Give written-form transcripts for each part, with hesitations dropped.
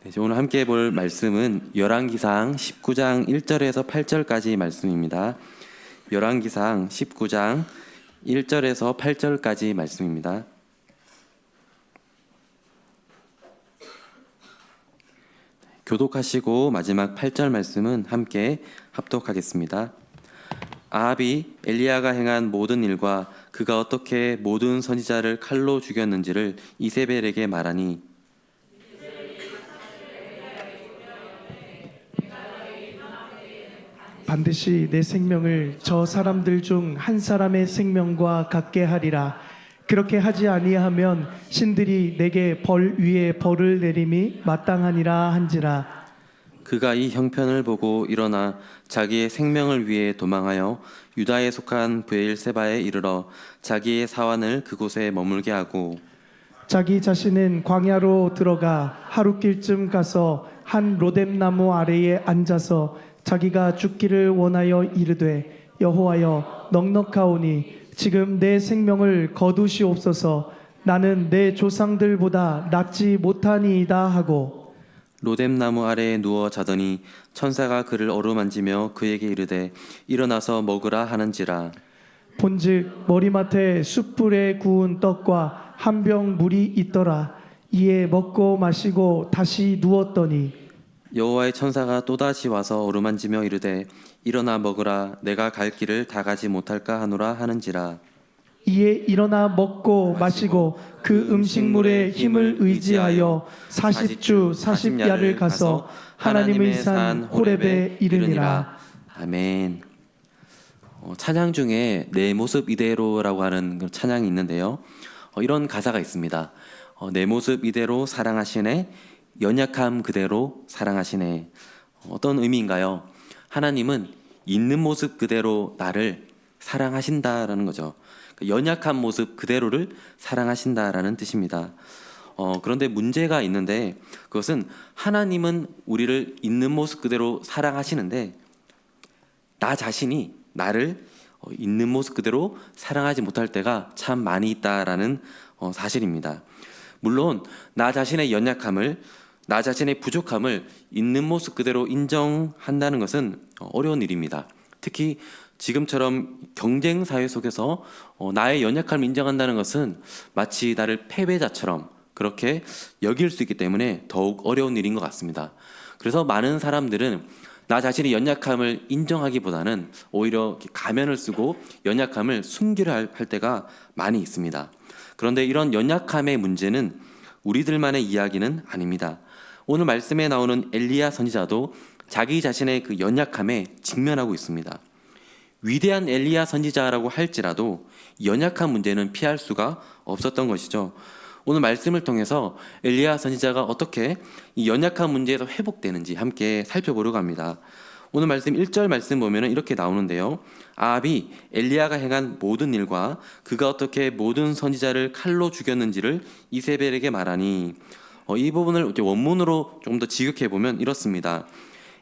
네, 오늘 함께 볼 말씀은 열왕기상 19장 1절에서 8절까지 말씀입니다. 열왕기상 19장 1절에서 8절까지 말씀입니다. 교독하시고 마지막 8절 말씀은 함께 합독하겠습니다. 아합이 엘리야가 행한 모든 일과 그가 어떻게 모든 선지자를 칼로 죽였는지를 이세벨에게 말하니 반드시 내 생명을 저 사람들 중 한 사람의 생명과 같게 하리라. 그렇게 하지 아니하면 신들이 내게 벌 위에 벌을 내림이 마땅하니라 한지라. 그가 이 형편을 보고 일어나 자기의 생명을 위해 도망하여 유다에 속한 브엘세바에 이르러 자기의 사환을 그곳에 머물게 하고 자기 자신은 광야로 들어가 하룻길쯤 가서 한 로뎀나무 아래에 앉아서 자기가 죽기를 원하여 이르되 여호와여 넉넉하오니 지금 내 생명을 거두시옵소서. 나는 내 조상들보다 낫지 못하니이다 하고 로뎀나무 아래에 누워 자더니 천사가 그를 어루만지며 그에게 이르되 일어나서 먹으라 하는지라. 본즉 머리맡에 숯불에 구운 떡과 한 병 물이 있더라. 이에 먹고 마시고 다시 누웠더니 여호와의 천사가 또다시 와서 어루만지며 이르되 일어나 먹으라 내가 갈 길을 다 가지 못할까 하노라 하는지라. 이에 일어나 먹고 마시고 그 음식물의 힘을 의지하여 40주 40야를 가서 하나님의 산 호렙에 이르니라. 아멘. 찬양 중에 내 모습 이대로라고 하는 그 찬양이 있는데요. 이런 가사가 있습니다. 내 모습 이대로 사랑하시네, 연약함 그대로 사랑하시네. 어떤 의미인가요? 하나님은 있는 모습 그대로 나를 사랑하신다라는 거죠. 연약한 모습 그대로를 사랑하신다라는 뜻입니다. 그런데 문제가 있는데 그것은 하나님은 우리를 있는 모습 그대로 사랑하시는데 나 자신이 나를 있는 모습 그대로 사랑하지 못할 때가 참 많이 있다라는 사실입니다. 물론 나 자신의 연약함을, 나 자신의 부족함을 있는 모습 그대로 인정한다는 것은 어려운 일입니다. 특히 지금처럼 경쟁 사회 속에서 나의 연약함을 인정한다는 것은 마치 나를 패배자처럼 그렇게 여길 수 있기 때문에 더욱 어려운 일인 것 같습니다. 그래서 많은 사람들은 나 자신의 연약함을 인정하기보다는 오히려 가면을 쓰고 연약함을 숨기려 할 때가 많이 있습니다. 그런데 이런 연약함의 문제는 우리들만의 이야기는 아닙니다. 오늘 말씀에 나오는 엘리야 선지자도 자기 자신의 그 연약함에 직면하고 있습니다. 위대한 엘리야 선지자라고 할지라도 연약한 문제는 피할 수가 없었던 것이죠. 오늘 말씀을 통해서 엘리야 선지자가 어떻게 이 연약한 문제에서 회복되는지 함께 살펴보려고 합니다. 오늘 말씀 1절 말씀 보면 이렇게 나오는데요. 아합이 엘리야가 행한 모든 일과 그가 어떻게 모든 선지자를 칼로 죽였는지를 이세벨에게 말하니 이 부분을 원문으로 좀 더 직역해 보면 이렇습니다.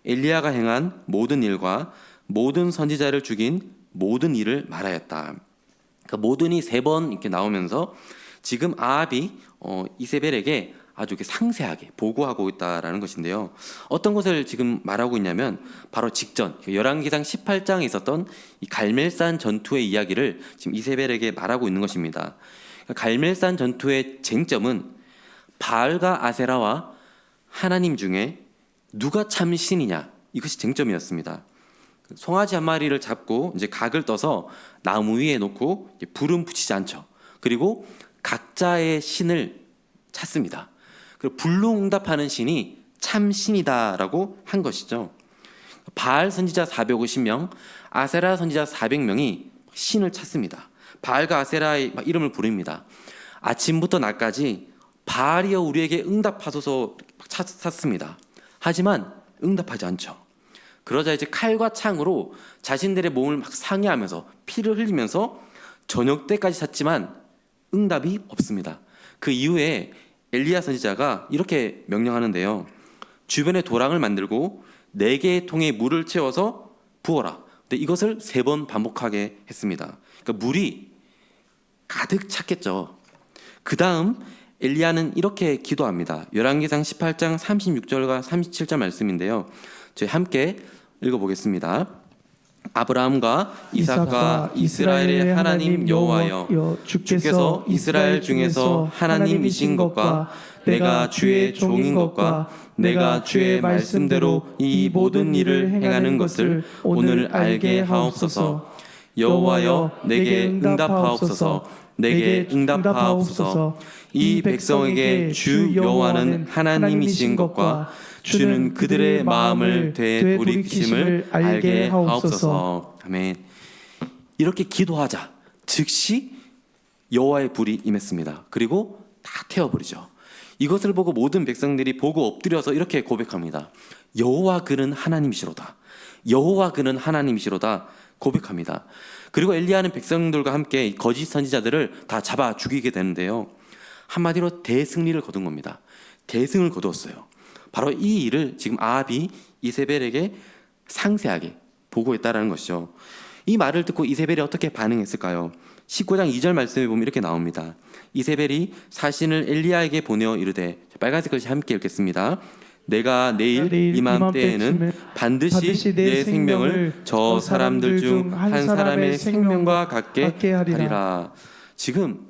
엘리야가 행한 모든 일과 모든 선지자를 죽인 모든 일을 말하였다. 그러니까 모든이 3번 이렇게 나오면서 지금 아합이 이세벨에게 아주 상세하게 보고하고 있다라는 것인데요. 어떤 것을 지금 말하고 있냐면 바로 직전 열왕기상 18장에 있었던 이 갈멜산 전투의 이야기를 지금 이세벨에게 말하고 있는 것입니다. 갈멜산 전투의 쟁점은 바알과 아세라와 하나님 중에 누가 참 신이냐, 이것이 쟁점이었습니다. 송아지 한 마리를 잡고 이제 각을 떠서 나무 위에 놓고 불은 붙이지 않죠. 그리고 각자의 신을 찾습니다. 그리고 불능응답하는 신이 참 신이다라고 한 것이죠. 바알 선지자 450명, 아세라 선지자 400명이 신을 찾습니다. 바알과 아세라의 이름을 부릅니다. 아침부터 낮까지 바알이여 우리에게 응답하소서 찾습니다. 하지만 응답하지 않죠. 그러자 이제 칼과 창으로 자신들의 몸을 막 상해하면서 피를 흘리면서 저녁 때까지 찾지만 응답이 없습니다. 그 이후에 엘리야 선지자가 이렇게 명령하는데요. 주변에 도랑을 만들고 4개의 통에 물을 채워서 부어라. 근데 이것을 3번 반복하게 했습니다. 그러니까 물이 가득 찼겠죠. 그 다음 엘리야는 이렇게 기도합니다. 열왕기상 18장 36절과 37절 말씀인데요. 저희 함께 읽어보겠습니다. 아브라함과 이삭과 이스라엘의 하나님 여호와여, 주께서 이스라엘 중에서 하나님이신 것과 내가 주의 종인 것과 내가 주의 말씀대로 이 모든 일을 행하는 것을 오늘 알게 하옵소서. 여호와여, 내게 응답하옵소서. 내게 응답하옵소서. 이 백성에게 주 여호와는 하나님이신 것과 주는 그들의 마음을 되돌이키심을 알게 하옵소서. 아멘. 이렇게 기도하자 즉시 여호와의 불이 임했습니다. 그리고 다 태워버리죠. 이것을 보고 모든 백성들이 보고 엎드려서 이렇게 고백합니다. 여호와 그는 하나님이시로다. 여호와 그는 하나님이시로다 고백합니다. 그리고 엘리야는 백성들과 함께 거짓 선지자들을 다 잡아 죽이게 되는데요. 한마디로 대승리를 거둔 겁니다. 대승을 거두었어요. 바로 이 일을 지금 아합이 이세벨에게 상세하게 보고했다라는 것이죠. 이 말을 듣고 이세벨이 어떻게 반응했을까요? 19장 2절 말씀에 보면 이렇게 나옵니다. 이세벨이 사신을 엘리야에게 보내어 이르되, 빨간색 글씨 함께 읽겠습니다. 내가 내일 이맘때에는 반드시 내 생명을 저 사람들 중 한 사람의 생명과 같게 하리라. 지금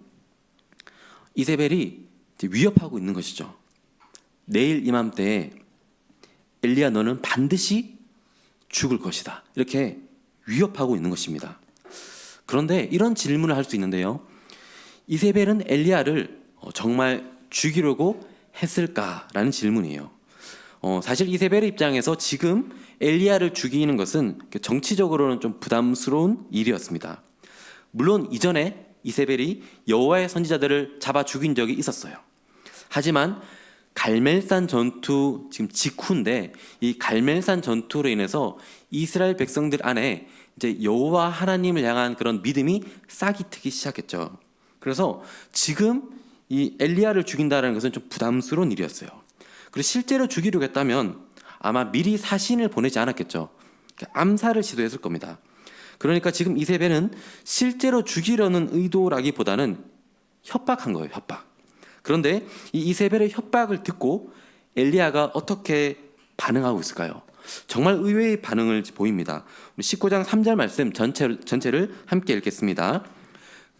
이세벨이 위협하고 있는 것이죠. 내일 이맘때에 엘리야 너는 반드시 죽을 것이다. 이렇게 위협하고 있는 것입니다. 그런데 이런 질문을 할 수 있는데요. 이세벨은 엘리야를 정말 죽이려고 했을까라는 질문이에요. 사실 이세벨의 입장에서 지금 엘리야를 죽이는 것은 정치적으로는 좀 부담스러운 일이었습니다. 물론 이전에 이세벨이 여호와의 선지자들을 잡아 죽인 적이 있었어요. 하지만 갈멜산 전투 지금 직후인데, 이 갈멜산 전투로 인해서 이스라엘 백성들 안에 이제 여호와 하나님을 향한 그런 믿음이 싹이 트기 시작했죠. 그래서 지금 이 엘리야를 죽인다는 것은 좀 부담스러운 일이었어요. 그리고 실제로 죽이려고 했다면 아마 미리 사신을 보내지 않았겠죠. 암살을 시도했을 겁니다. 그러니까 지금 이세벨은 실제로 죽이려는 의도라기보다는 협박한 거예요. 협박. 그런데 이 이세벨의 협박을 듣고 엘리야가 어떻게 반응하고 있을까요? 정말 의외의 반응을 보입니다. 19장 3절 말씀 전체를 함께 읽겠습니다.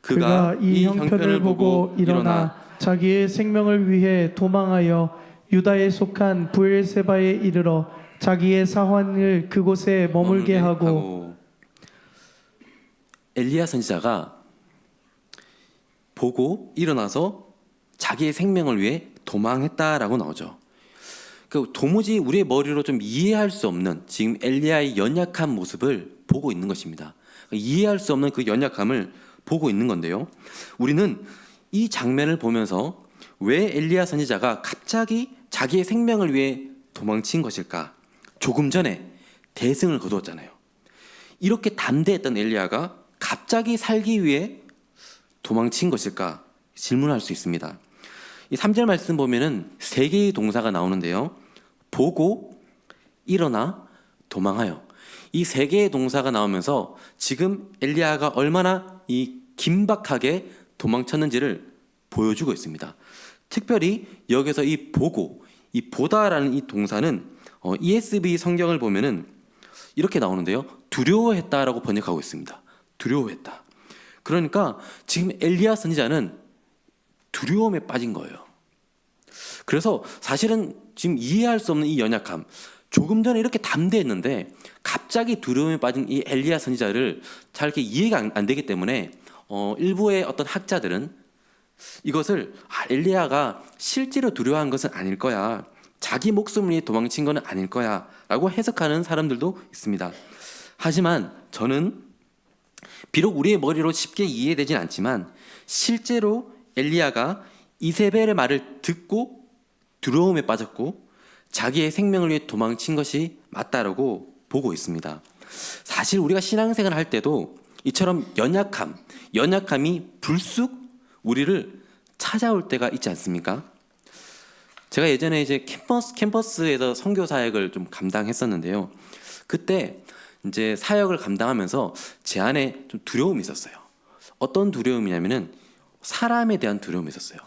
그가 이 형편을 보고 일어나 자기의 생명을 위해 도망하여 유다에 속한 브엘세바에 이르러 자기의 사환을 그곳에 머물게 하고. 엘리야 선지자가 보고 일어나서 자기의 생명을 위해 도망했다라고 나오죠. 도무지 우리의 머리로 좀 이해할 수 없는 지금 엘리야의 연약한 모습을 보고 있는 것입니다. 이해할 수 없는 그 연약함을 보고 있는 건데요. 우리는 이 장면을 보면서 왜 엘리야 선지자가 갑자기 자기의 생명을 위해 도망친 것일까? 조금 전에 대승을 거두었잖아요. 이렇게 담대했던 엘리야가 갑자기 살기 위해 도망친 것일까? 질문할 수 있습니다. 이 3절 말씀 보면은 세 개의 동사가 나오는데요. 보고, 일어나, 도망하여. 이 세 개의 동사가 나오면서 지금 엘리야가 얼마나 이 긴박하게 도망쳤는지를 보여주고 있습니다. 특별히 여기서 이 보고, 이 보다라는 이 동사는 ESV 성경을 보면은 이렇게 나오는데요. 두려워했다라고 번역하고 있습니다. 두려워했다. 그러니까 지금 엘리야 선지자는 두려움에 빠진 거예요. 그래서 사실은 지금 이해할 수 없는 이 연약함, 조금 전에 이렇게 담대했는데 갑자기 두려움에 빠진 이 엘리야 선지자를 잘 이렇게 이해가 안 되기 때문에 일부의 어떤 학자들은 이것을 엘리야가 실제로 두려워한 것은 아닐 거야, 자기 목숨을 위해 도망친 것은 아닐 거야 라고 해석하는 사람들도 있습니다. 하지만 저는 비록 우리의 머리로 쉽게 이해되진 않지만 실제로 엘리야가 이세벨의 말을 듣고 두려움에 빠졌고 자기의 생명을 위해 도망친 것이 맞다라고 보고 있습니다. 사실 우리가 신앙생활을 할 때도 이처럼 연약함이 불쑥 우리를 찾아올 때가 있지 않습니까? 제가 예전에 이제 캠퍼스에서 선교 사역을 좀 감당했었는데요. 그때 이제 사역을 감당하면서 제 안에 좀 두려움이 있었어요. 어떤 두려움이냐면은 사람에 대한 두려움이 있었어요.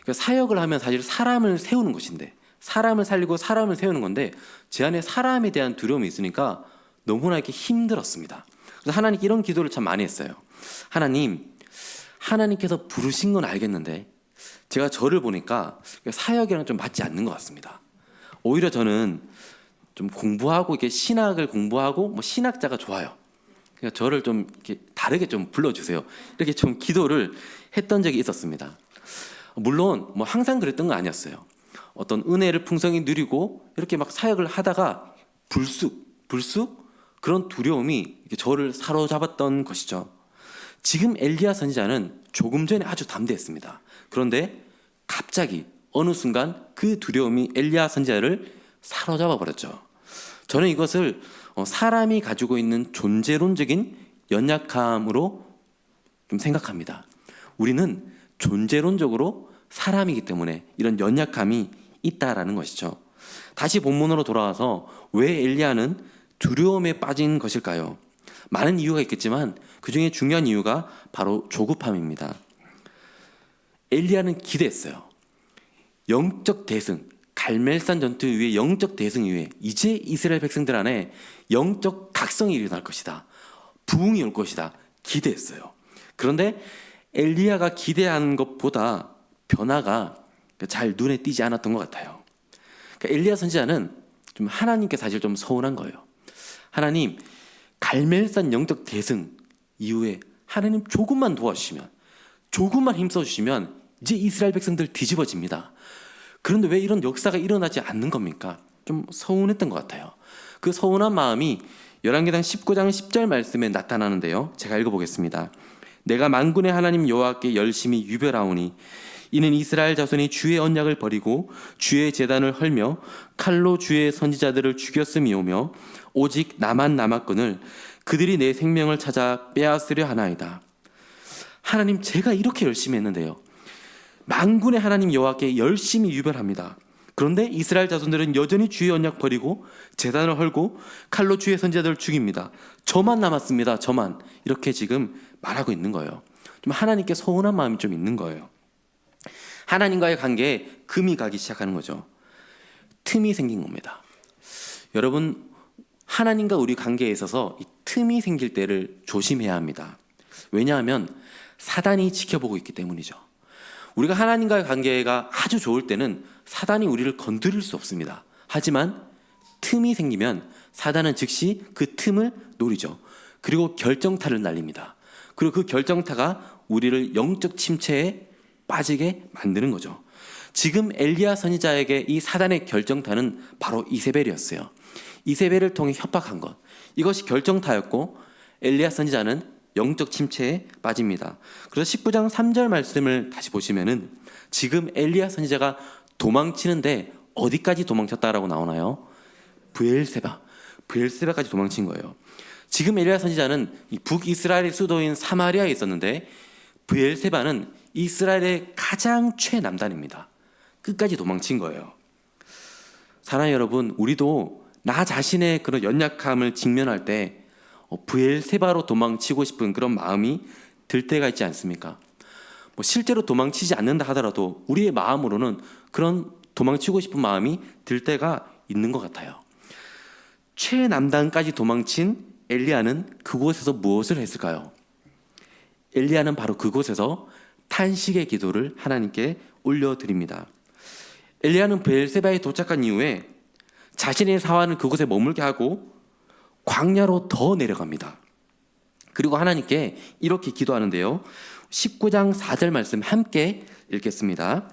그러니까 사역을 하면 사실 사람을 세우는 것인데, 사람을 살리고 사람을 세우는 건데 제 안에 사람에 대한 두려움이 있으니까 너무나 이렇게 힘들었습니다. 그래서 하나님께 이런 기도를 참 많이 했어요. 하나님께서 부르신 건 알겠는데 제가 저를 보니까 사역이랑 좀 맞지 않는 것 같습니다. 오히려 저는 좀 공부하고 이렇게 신학을 공부하고 뭐 신학자가 좋아요. 그러니까 저를 좀 이렇게 다르게 좀 불러주세요. 이렇게 좀 기도를 했던 적이 있었습니다. 물론 뭐 항상 그랬던 건 아니었어요. 어떤 은혜를 풍성히 누리고 이렇게 막 사역을 하다가 불쑥 그런 두려움이 이렇게 저를 사로잡았던 것이죠. 지금 엘리야 선지자는 조금 전에 아주 담대했습니다. 그런데 갑자기 어느 순간 그 두려움이 엘리야 선지자를 사로잡아 버렸죠. 저는 이것을 사람이 가지고 있는 존재론적인 연약함으로 좀 생각합니다. 우리는 존재론적으로 사람이기 때문에 이런 연약함이 있다라는 것이죠. 다시 본문으로 돌아와서 왜 엘리야는 두려움에 빠진 것일까요? 많은 이유가 있겠지만 그 중에 중요한 이유가 바로 조급함입니다. 엘리야는 기대했어요. 영적 대승, 갈멜산 전투 이후에 영적 대승 이후에 이제 이스라엘 백성들 안에 영적 각성이 일어날 것이다. 부흥이 올 것이다. 기대했어요. 그런데 엘리야가 기대한 것보다 변화가 잘 눈에 띄지 않았던 것 같아요. 그러니까 엘리야 선지자는 좀 하나님께 사실 좀 서운한 거예요. 하나님, 갈멜산 영적 대승 이후에 하나님 조금만 도와주시면, 조금만 힘써주시면 이제 이스라엘 백성들 뒤집어집니다. 그런데 왜 이런 역사가 일어나지 않는 겁니까? 좀 서운했던 것 같아요. 그 서운한 마음이 열왕기상 19장 10절 말씀에 나타나는데요. 제가 읽어보겠습니다. 내가 만군의 하나님 여호와께 열심히 유별하오니 이는 이스라엘 자손이 주의 언약을 버리고 주의 제단을 헐며 칼로 주의 선지자들을 죽였음이오며 오직 나만 남았거늘 그들이 내 생명을 찾아 빼앗으려 하나이다. 하나님, 제가 이렇게 열심히 했는데요. 만군의 하나님 여호와께 열심히 유별합니다. 그런데 이스라엘 자손들은 여전히 주의 언약 버리고 제단을 헐고 칼로 주의 선지자들을 죽입니다. 저만 남았습니다. 저만. 이렇게 지금 말하고 있는 거예요. 좀 하나님께 서운한 마음이 좀 있는 거예요. 하나님과의 관계에 금이 가기 시작하는 거죠. 틈이 생긴 겁니다. 여러분, 하나님과 우리 관계에 있어서 이 틈이 생길 때를 조심해야 합니다. 왜냐하면 사단이 지켜보고 있기 때문이죠. 우리가 하나님과의 관계가 아주 좋을 때는 사단이 우리를 건드릴 수 없습니다. 하지만 틈이 생기면 사단은 즉시 그 틈을 노리죠. 그리고 결정타를 날립니다. 그리고 그 결정타가 우리를 영적 침체에 빠지게 만드는 거죠. 지금 엘리야 선지자에게 이 사단의 결정타는 바로 이세벨이었어요. 이세벨을 통해 협박한 것, 이것이 결정타였고 엘리야 선지자는 영적 침체에 빠집니다. 그래서 19장 3절 말씀을 다시 보시면은 지금 엘리야 선지자가 도망치는데 어디까지 도망쳤다라고 나오나요? 브엘세바까지 도망친 거예요. 지금 엘리야 선지자는 북이스라엘의 수도인 사마리아에 있었는데 브엘세바는 이스라엘의 가장 최남단입니다. 끝까지 도망친 거예요. 사랑하는 여러분, 우리도 나 자신의 그런 연약함을 직면할 때 브엘세바로 도망치고 싶은 그런 마음이 들 때가 있지 않습니까? 뭐 실제로 도망치지 않는다 하더라도 우리의 마음으로는 그런 도망치고 싶은 마음이 들 때가 있는 것 같아요. 최남단까지 도망친 엘리야는 그곳에서 무엇을 했을까요? 엘리야는 바로 그곳에서 탄식의 기도를 하나님께 올려드립니다. 엘리야는 브엘세바에 도착한 이후에 자신의 사환을 그곳에 머물게 하고 광야로 더 내려갑니다. 그리고 하나님께 이렇게 기도하는데요. 19장 4절 말씀 함께 읽겠습니다.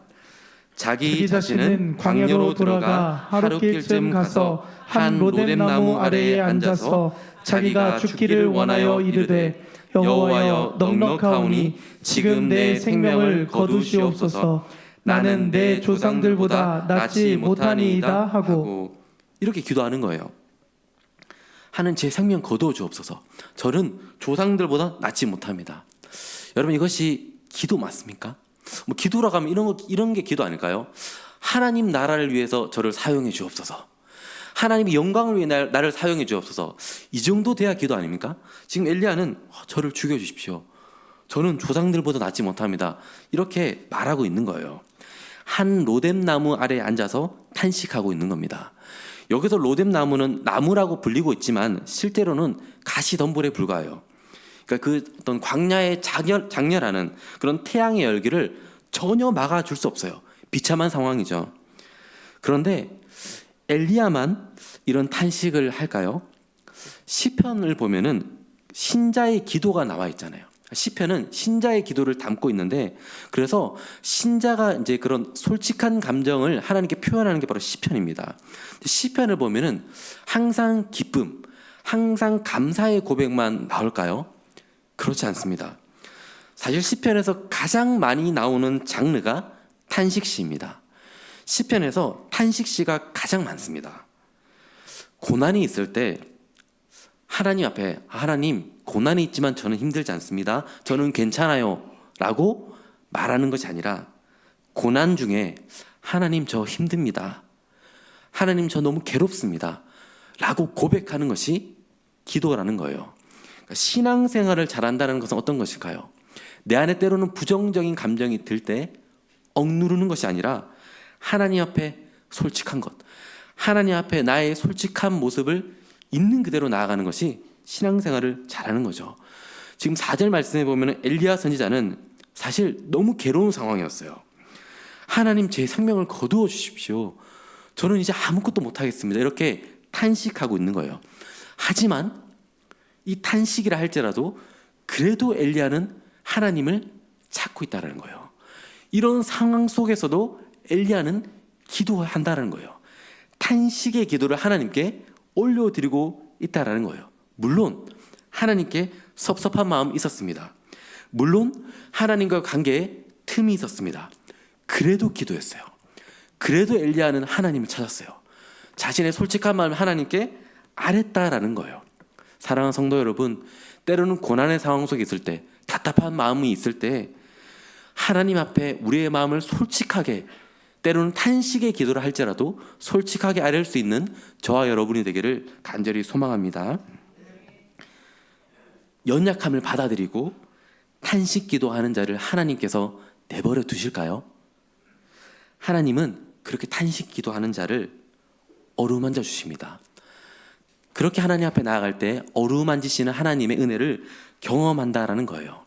자기 자신은 광야로 들어가 하룻길쯤 가서 한 로뎀나무 아래에 앉아서 자기가 죽기를 원하여 이르되 여호와여 넉넉하오니 지금 내 생명을 거두시옵소서. 나는 내 조상들보다 낫지 못하니이다 하고 이렇게 기도하는 거예요. 하는 제 생명 거두어 주옵소서. 저는 조상들보다 낫지 못합니다. 여러분, 이것이 기도 맞습니까? 뭐 기도라고 하면 이런 게 기도 아닐까요? 하나님 나라를 위해서 저를 사용해 주옵소서. 하나님의 영광을 위해 나를 사용해 주옵소서. 이 정도 돼야 기도 아닙니까? 지금 엘리야는 저를 죽여주십시오. 저는 조상들보다 낫지 못합니다. 이렇게 말하고 있는 거예요. 한 로뎀나무 아래에 앉아서 탄식하고 있는 겁니다. 여기서 로뎀나무는 나무라고 불리고 있지만 실제로는 가시덤불에 불과해요. 그러니까 그 어떤 광야의 장렬하는 그런 태양의 열기를 전혀 막아줄 수 없어요. 비참한 상황이죠. 그런데 엘리야만 이런 탄식을 할까요? 시편을 보면은 신자의 기도가 나와 있잖아요. 시편은 신자의 기도를 담고 있는데, 그래서 신자가 이제 그런 솔직한 감정을 하나님께 표현하는 게 바로 시편입니다. 시편을 보면은 항상 기쁨, 항상 감사의 고백만 나올까요? 그렇지 않습니다. 사실 시편에서 가장 많이 나오는 장르가 탄식시입니다. 시편에서 탄식시가 가장 많습니다. 고난이 있을 때 하나님 앞에, 하나님 고난이 있지만 저는 힘들지 않습니다, 저는 괜찮아요 라고 말하는 것이 아니라, 고난 중에 하나님 저 힘듭니다, 하나님 저 너무 괴롭습니다 라고 고백하는 것이 기도라는 거예요. 그러니까 신앙생활을 잘한다는 것은 어떤 것일까요? 내 안에 때로는 부정적인 감정이 들 때 억누르는 것이 아니라 하나님 앞에 솔직한 것, 하나님 앞에 나의 솔직한 모습을 있는 그대로 나아가는 것이 신앙생활을 잘하는 거죠. 지금 4절 말씀에 보면 엘리야 선지자는 사실 너무 괴로운 상황이었어요. 하나님 제 생명을 거두어 주십시오, 저는 이제 아무것도 못하겠습니다, 이렇게 탄식하고 있는 거예요. 하지만 이 탄식이라 할지라도 그래도 엘리야는 하나님을 찾고 있다는 거예요. 이런 상황 속에서도 엘리야는 기도한다는 거예요. 탄식의 기도를 하나님께 올려드리고 있다는 거예요. 물론 하나님께 섭섭한 마음이 있었습니다. 물론 하나님과 관계에 틈이 있었습니다. 그래도 기도했어요. 그래도 엘리야는 하나님을 찾았어요. 자신의 솔직한 마음을 하나님께 아랬다라는 거예요. 사랑하는 성도 여러분, 때로는 고난의 상황 속에 있을 때, 답답한 마음이 있을 때 하나님 앞에 우리의 마음을 솔직하게, 때로는 탄식의 기도를 할지라도 솔직하게 아뢰 수 있는 저와 여러분이 되기를 간절히 소망합니다. 연약함을 받아들이고 탄식 기도하는 자를 하나님께서 내버려 두실까요? 하나님은 그렇게 탄식 기도하는 자를 어루만져 주십니다. 그렇게 하나님 앞에 나아갈 때 어루만지시는 하나님의 은혜를 경험한다라는 거예요.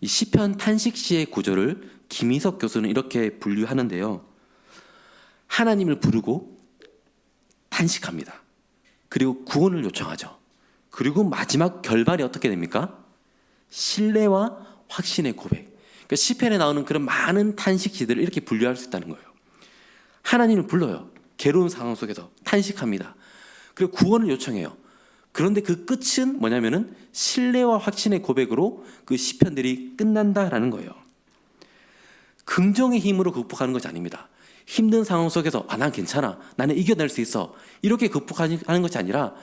이 시편 탄식시의 구조를 김희석 교수는 이렇게 분류하는데요. 하나님을 부르고 탄식합니다. 그리고 구원을 요청하죠. 그리고 마지막 결말이 어떻게 됩니까? 신뢰와 확신의 고백. 그러니까 시편에 나오는 그런 많은 탄식시들을 이렇게 분류할 수 있다는 거예요. 하나님을 불러요. 괴로운 상황 속에서 탄식합니다. 그리고 구원을 요청해요. 그런데 그 끝은 뭐냐면은 신뢰와 확신의 고백으로 그 시편들이 끝난다라는 거예요. 긍정의 힘으로 극복하는 것이 아닙니다. 힘든 상황 속에서 난 괜찮아, 나는 이겨낼 수 있어, 이렇게 극복하는 것이 아니라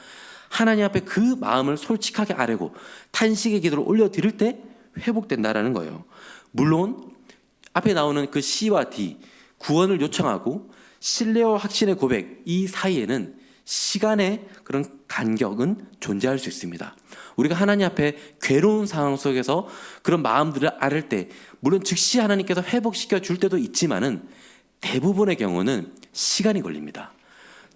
하나님 앞에 그 마음을 솔직하게 아뢰고 탄식의 기도를 올려드릴 때 회복된다라는 거예요. 물론 앞에 나오는 그 C와 D, 구원을 요청하고 신뢰와 확신의 고백, 이 사이에는 시간의 그런 간격은 존재할 수 있습니다. 우리가 하나님 앞에 괴로운 상황 속에서 그런 마음들을 앓을 때 물론 즉시 하나님께서 회복시켜 줄 때도 있지만은 대부분의 경우는 시간이 걸립니다.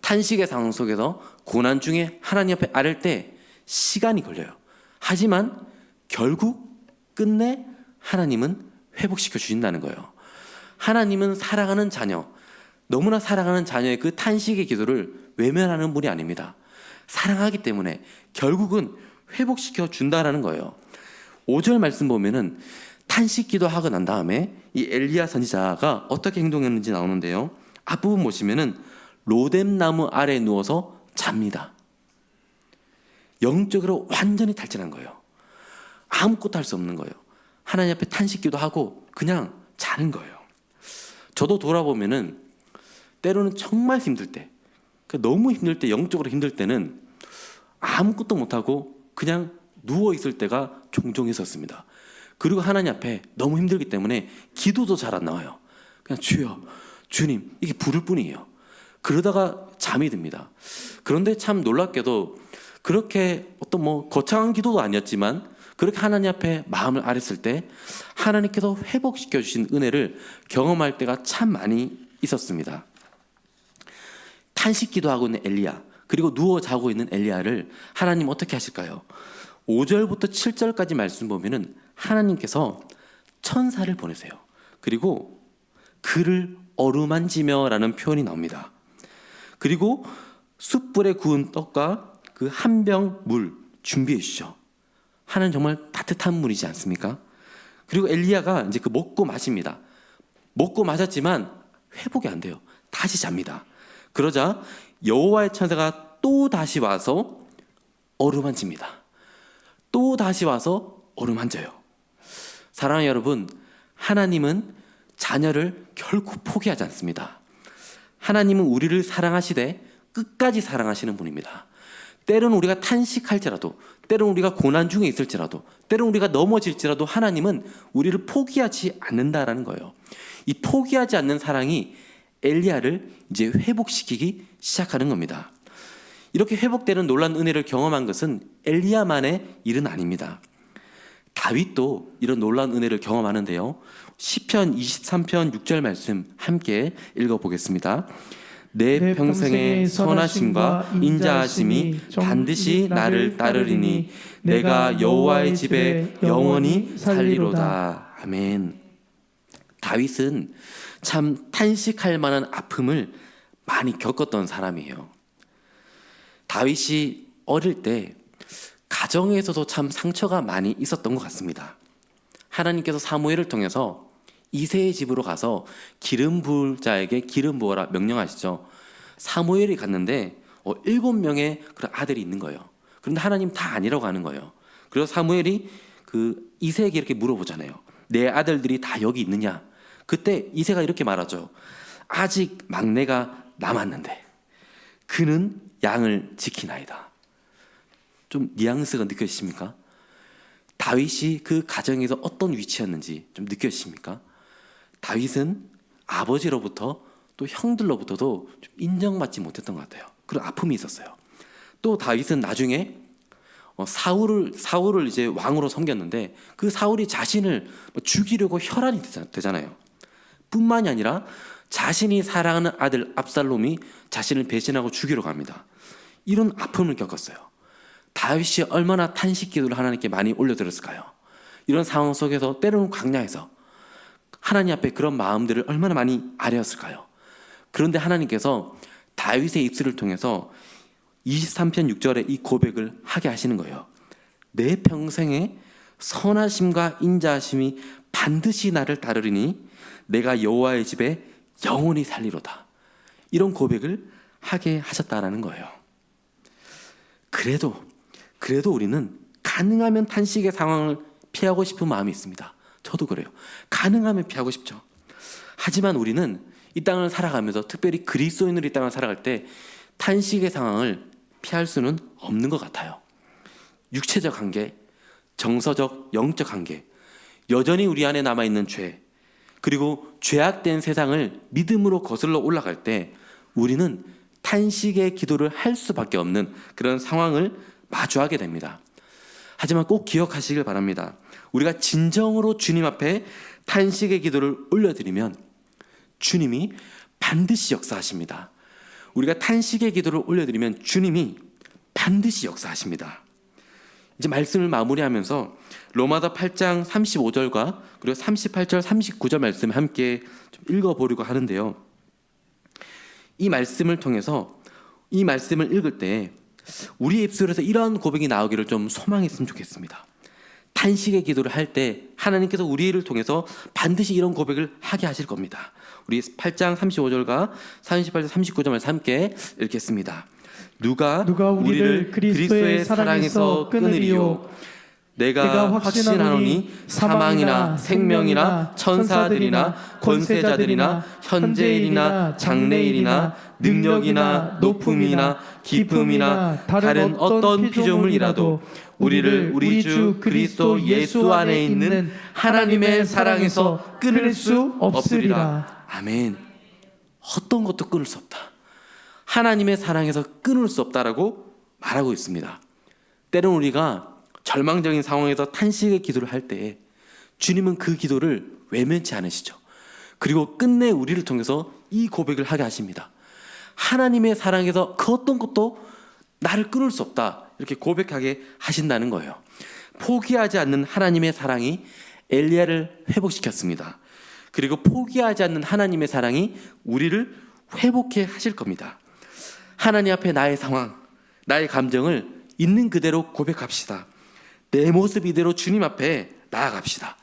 탄식의 상황 속에서 고난 중에 하나님 앞에 앓을 때 시간이 걸려요. 하지만 결국 끝내 하나님은 회복시켜 주신다는 거예요. 하나님은 사랑하는 자녀, 너무나 사랑하는 자녀의 그 탄식의 기도를 외면하는 분이 아닙니다. 사랑하기 때문에 결국은 회복시켜 준다라는 거예요. 5절 말씀 보면은 탄식 기도하고 난 다음에 이 엘리야 선지자가 어떻게 행동했는지 나오는데요. 앞부분 보시면은 로뎀나무 아래에 누워서 잡니다. 영적으로 완전히 탈진한 거예요. 아무것도 할 수 없는 거예요. 하나님 앞에 탄식 기도하고 그냥 자는 거예요. 저도 돌아보면은 때로는 정말 힘들 때, 너무 힘들 때, 영적으로 힘들 때는 아무것도 못하고 그냥 누워있을 때가 종종 있었습니다. 그리고 하나님 앞에 너무 힘들기 때문에 기도도 잘 안 나와요. 그냥 주여, 주님, 이게 부를 뿐이에요. 그러다가 잠이 듭니다. 그런데 참 놀랍게도 그렇게 어떤 거창한 기도도 아니었지만 그렇게 하나님 앞에 마음을 아렸을 때 하나님께서 회복시켜 주신 은혜를 경험할 때가 참 많이 있었습니다. 탄식 기도하고 있는 엘리야, 그리고 누워 자고 있는 엘리야를 하나님 어떻게 하실까요? 5절부터 7절까지 말씀 보면은 하나님께서 천사를 보내세요. 그리고 그를 어루만지며 라는 표현이 나옵니다. 그리고 숯불에 구운 떡과 그 한 병 물 준비해 주시죠. 하나님 정말 따뜻한 분이지 않습니까? 그리고 엘리야가 이제 그 먹고 마십니다. 먹고 마셨지만 회복이 안 돼요. 다시 잡니다. 그러자 여호와의 천사가 또 다시 와서 어루만집니다. 또 다시 와서 어루만져요. 사랑하는 여러분, 하나님은 자녀를 결코 포기하지 않습니다. 하나님은 우리를 사랑하시되 끝까지 사랑하시는 분입니다. 때로는 우리가 탄식할지라도, 때로는 우리가 고난 중에 있을지라도, 때로는 우리가 넘어질지라도 하나님은 우리를 포기하지 않는다라는 거예요. 이 포기하지 않는 사랑이 엘리야를 이제 회복시키기 시작하는 겁니다. 이렇게 회복되는 놀라운 은혜를 경험한 것은 엘리야만의 일은 아닙니다. 다윗도 이런 놀라운 은혜를 경험하는데요. 시편 23편 6절 말씀 함께 읽어보겠습니다. 내 평생의 선하심과 인자하심이 반드시 나를 따르리니 내가 여호와의 집에 영원히 살리로다. 아멘. 다윗은 참 탄식할 만한 아픔을 많이 겪었던 사람이에요. 다윗이 어릴 때 가정에서도 참 상처가 많이 있었던 것 같습니다. 하나님께서 사무엘을 통해서 이새의 집으로 가서 기름 부을 자에게 기름 부어라 명령하시죠. 사무엘이 갔는데 7명의 그런 아들이 있는 거예요. 그런데 하나님 다 아니라고 하는 거예요. 그래서 사무엘이 그 이새에게 이렇게 물어보잖아요. 내 아들들이 다 여기 있느냐? 그때 이새가 이렇게 말하죠. 아직 막내가 남았는데 그는 양을 지키나이다. 좀 뉘앙스가 느껴지십니까? 다윗이 그 가정에서 어떤 위치였는지 좀 느껴지십니까? 다윗은 아버지로부터 또 형들로부터도 좀 인정받지 못했던 것 같아요. 그런 아픔이 있었어요. 또 다윗은 나중에 사울을 이제 왕으로 섬겼는데 그 사울이 자신을 죽이려고 혈안이 되잖아요. 뿐만이 아니라 자신이 사랑하는 아들 압살롬이 자신을 배신하고 죽이러 갑니다. 이런 아픔을 겪었어요. 다윗이 얼마나 탄식 기도를 하나님께 많이 올려드렸을까요? 이런 상황 속에서 때로는 광야에서 하나님 앞에 그런 마음들을 얼마나 많이 아뢰었을까요? 그런데 하나님께서 다윗의 입술을 통해서 23편 6절에 이 고백을 하게 하시는 거예요. 내 평생에 선하심과 인자하심이 반드시 나를 따르리니 내가 여호와의 집에 영원히 살리로다. 이런 고백을 하게 하셨다라는 거예요. 그래도 우리는 가능하면 탄식의 상황을 피하고 싶은 마음이 있습니다. 저도 그래요. 가능하면 피하고 싶죠. 하지만 우리는 이 땅을 살아가면서, 특별히 그리스도인으로 이 땅을 살아갈 때 탄식의 상황을 피할 수는 없는 것 같아요. 육체적 한계, 정서적, 영적 한계, 여전히 우리 안에 남아있는 죄, 그리고 죄악된 세상을 믿음으로 거슬러 올라갈 때 우리는 탄식의 기도를 할 수밖에 없는 그런 상황을 마주하게 됩니다. 하지만 꼭 기억하시길 바랍니다. 우리가 진정으로 주님 앞에 탄식의 기도를 올려드리면 주님이 반드시 역사하십니다. 우리가 탄식의 기도를 올려드리면 주님이 반드시 역사하십니다. 이제 말씀을 마무리하면서 로마서 8장 35절과 그리고 38절 39절 말씀을 함께 좀 읽어보려고 하는데요. 이 말씀을 통해서 이 말씀을 읽을 때 우리 입술에서 이런 고백이 나오기를 좀 소망했으면 좋겠습니다. 탄식의 기도를 할 때 하나님께서 우리를 통해서 반드시 이런 고백을 하게 하실 겁니다. 우리 8장 35절과 38절 39절 말씀 함께 읽겠습니다. 누가 우리를 그리스도의 사랑에서 끊으리요? 내가 확신하노니 사망이나 생명이나 천사들이나 권세자들이나 현재일이나 장래일이나 능력이나 높음이나 깊음이나 다른 어떤 피조물이라도 우리를 우리 주 그리스도 예수 안에 있는 하나님의 사랑에서 끊을 수 없으리라. 아멘. 어떤 것도 끊을 수 없다. 하나님의 사랑에서 끊을 수 없다라고 말하고 있습니다. 때로는 우리가 절망적인 상황에서 탄식의 기도를 할 때 주님은 그 기도를 외면치 않으시죠. 그리고 끝내 우리를 통해서 이 고백을 하게 하십니다. 하나님의 사랑에서 그 어떤 것도 나를 끊을 수 없다, 이렇게 고백하게 하신다는 거예요. 포기하지 않는 하나님의 사랑이 엘리야를 회복시켰습니다. 그리고 포기하지 않는 하나님의 사랑이 우리를 회복해 하실 겁니다. 하나님 앞에 나의 상황, 나의 감정을 있는 그대로 고백합시다. 내 모습 이대로 주님 앞에 나아갑시다.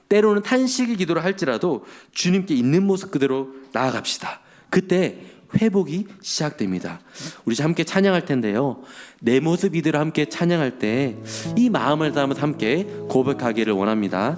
때로는 탄식의 기도를 할지라도 주님께 있는 모습 그대로 나아갑시다. 그때 회복이 시작됩니다. 우리 함께 찬양할 텐데요, 내 모습 이대로 함께 찬양할 때 이 마음을 담아서 함께 고백하기를 원합니다.